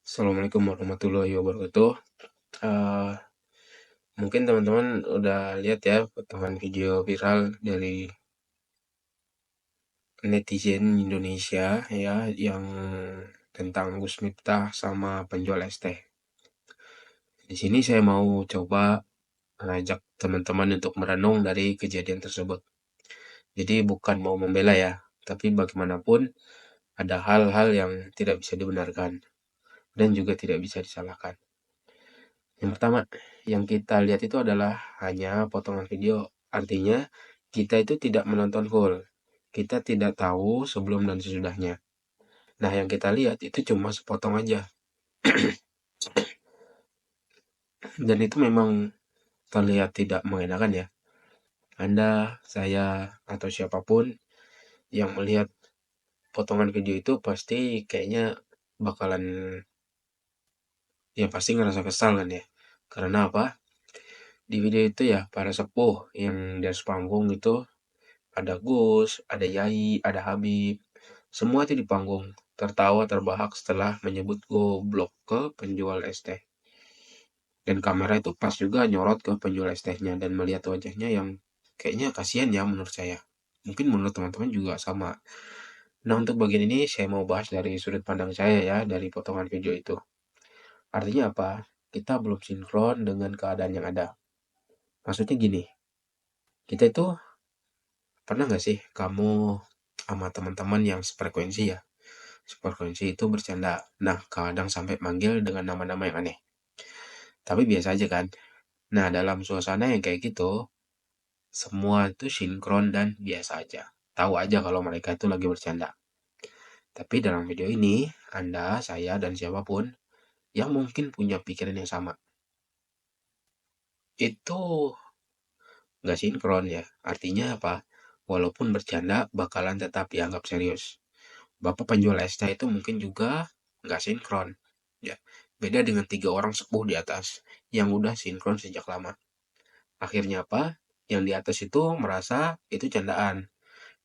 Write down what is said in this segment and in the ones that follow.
Assalamualaikum warahmatullahi wabarakatuh. Eh, Mungkin teman-teman udah lihat ya potongan video viral dari netizen Indonesia ya yang tentang Gus Miftah sama penjual es teh. Di sini saya mau coba mengajak teman-teman untuk merenung dari kejadian tersebut. Jadi bukan mau membela ya, tapi bagaimanapun ada hal-hal yang tidak bisa dibenarkan dan juga tidak bisa disalahkan. Yang pertama, yang kita lihat itu adalah hanya potongan video. Artinya, kita itu tidak menonton full. Kita tidak tahu sebelum dan sesudahnya. Nah, yang kita lihat itu cuma sepotong aja. Dan itu memang terlihat tidak mengenakan ya. Anda, saya, atau siapapun yang melihat potongan video itu pasti kayaknya bakalan, ya pasti ngerasa kesal kan ya. Karena apa? Di video itu ya, para sepuh yang di atas panggung itu ada Gus, ada Yai, ada Habib. Semua itu di panggung, tertawa terbahak setelah menyebut goblok ke penjual es teh. Dan kamera itu pas juga nyorot ke penjual es tehnya dan melihat wajahnya yang kayaknya kasihan ya menurut saya. Mungkin menurut teman-teman juga sama. Nah, untuk bagian ini saya mau bahas dari sudut pandang saya ya, dari potongan video itu. Artinya apa? Kita belum sinkron dengan keadaan yang ada. Maksudnya gini, kita itu pernah nggak sih kamu sama teman-teman yang sefrekuensi ya? Sefrekuensi itu bercanda. Nah, kadang sampai manggil dengan nama-nama yang aneh. Tapi biasa aja kan? Nah, dalam suasana yang kayak gitu, semua itu sinkron dan biasa aja. Tahu aja kalau mereka itu lagi bercanda. Tapi dalam video ini, Anda, saya, dan siapapun yang mungkin punya pikiran yang sama, itu nggak sinkron ya. Artinya apa? Walaupun bercanda, bakalan tetap dianggap serius. Bapak penjual es teh itu mungkin juga nggak sinkron. Ya, beda dengan 3 orang sepuh di atas yang udah sinkron sejak lama. Akhirnya apa? Yang di atas itu merasa itu candaan.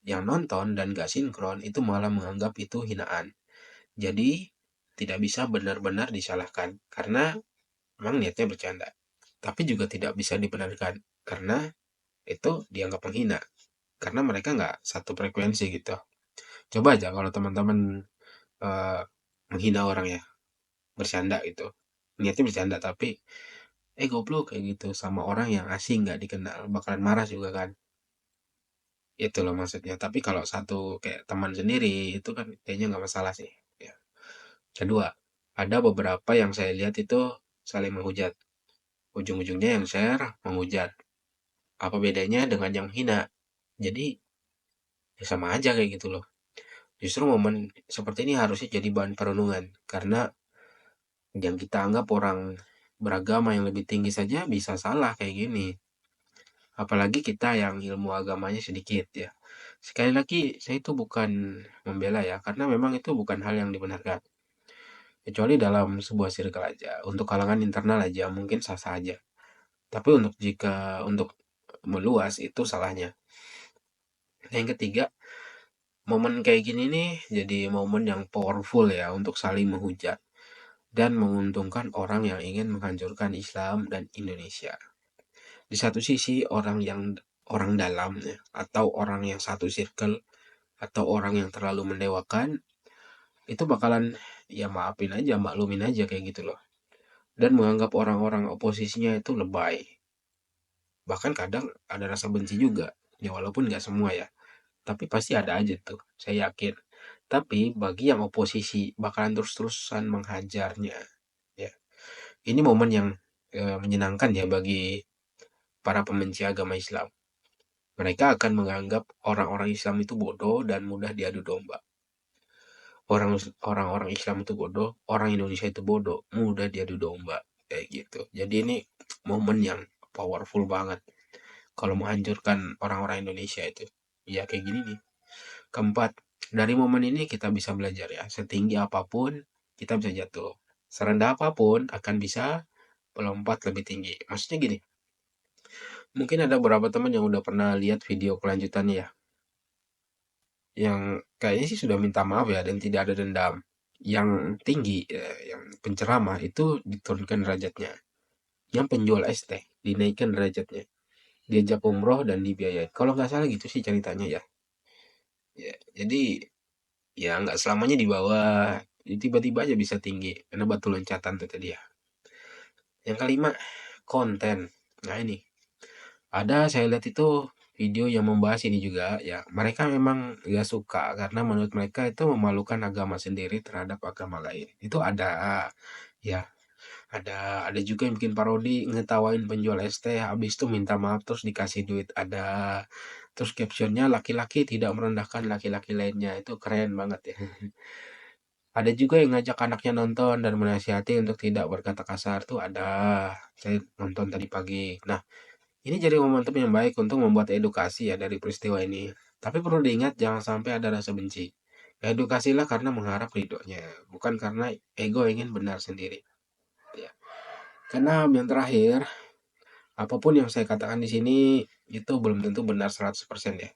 Yang nonton dan nggak sinkron itu malah menganggap itu hinaan. Jadi tidak bisa benar-benar disalahkan karena memang niatnya bercanda. Tapi juga tidak bisa dibenarkan karena itu dianggap menghina. Karena mereka nggak satu frekuensi gitu. Coba aja kalau teman-teman eh, menghina orang ya, bercanda gitu. Niatnya bercanda tapi goblok kayak gitu sama orang yang asing nggak dikenal bakalan marah juga kan. Itu loh maksudnya. Tapi kalau satu kayak teman sendiri itu kan kayaknya nggak masalah sih. Ya. Kedua, ada beberapa yang saya lihat itu saling menghujat. Ujung-ujungnya yang share menghujat. Apa bedanya dengan yang hina? Jadi ya sama aja kayak gitu loh. Justru momen seperti ini harusnya jadi bahan perenungan karena yang kita anggap orang beragama yang lebih tinggi saja bisa salah kayak gini. Apalagi kita yang ilmu agamanya sedikit ya. Sekali lagi, saya itu bukan membela ya, karena memang itu bukan hal yang dibenarkan. Kecuali dalam sebuah circle aja, untuk kalangan internal aja, mungkin sah-sah aja. Tapi untuk meluas itu salahnya. Nah, yang ketiga, momen kayak gini nih jadi momen yang powerful ya untuk saling menghujat dan menguntungkan orang yang ingin menghancurkan Islam dan Indonesia. Di satu sisi orang dalam ya, atau orang yang satu circle atau orang yang terlalu mendewakan itu bakalan ya maafin aja, maklumin aja kayak gitu loh. Dan menganggap orang-orang oposisinya itu lebay. Bahkan kadang ada rasa benci juga. Ya walaupun nggak semua ya. Tapi pasti ada aja tuh, saya yakin. Tapi bagi yang oposisi bakalan terus-terusan menghajarnya. Ya, ini momen yang menyenangkan ya bagi para pembenci agama Islam. Mereka akan menganggap orang-orang Islam itu bodoh dan mudah diadu domba. Orang-orang Islam itu bodoh, orang Indonesia itu bodoh, mudah diadu domba kayak gitu. Jadi ini momen yang powerful banget kalau menghancurkan orang-orang Indonesia itu. Ya kayak gini nih. Keempat, dari momen ini kita bisa belajar ya, setinggi apapun kita bisa jatuh. Serendah apapun akan bisa melompat lebih tinggi. Maksudnya gini, mungkin ada beberapa teman yang udah pernah lihat video kelanjutannya ya, yang kayaknya sih sudah minta maaf ya dan tidak ada dendam. Yang tinggi, yang penceramah itu diturunkan derajatnya. Yang penjual es teh dinaikkan derajatnya. Diajak umroh dan dibiayai. Kalau nggak salah gitu sih ceritanya ya. Ya, jadi ya nggak selamanya di bawah. Jadi tiba-tiba aja bisa tinggi karena batu loncatan tuh tadi ya. Yang kelima, konten. Nah ini ada saya lihat itu video yang membahas ini juga ya. Mereka memang nggak suka karena menurut mereka itu memalukan agama sendiri terhadap agama lain. Itu ada ya. Ada juga yang bikin parodi ngetawain penjual es teh, habis itu minta maaf terus dikasih duit. Ada terus captionnya laki-laki tidak merendahkan laki-laki lainnya. Itu keren banget ya. Ada juga yang ngajak anaknya nonton dan menasihati untuk tidak berkata kasar tuh ada. Saya nonton tadi pagi. Nah, ini jadi momentum yang baik untuk membuat edukasi ya dari peristiwa ini. Tapi perlu diingat jangan sampai ada rasa benci. Edukasilah karena mengharap ridhonya, bukan karena ego ingin benar sendiri. Ya. Karena yang terakhir, apapun yang saya katakan di sini itu belum tentu benar 100% ya.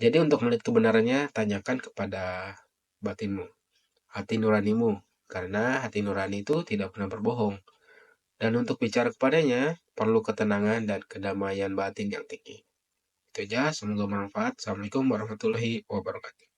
Jadi untuk melihat kebenarannya, tanyakan kepada batinmu, hati nuranimu. Karena hati nurani itu tidak pernah berbohong. Dan untuk bicara kepadanya, perlu ketenangan dan kedamaian batin yang tinggi. Itu aja, semoga bermanfaat. Assalamualaikum warahmatullahi wabarakatuh.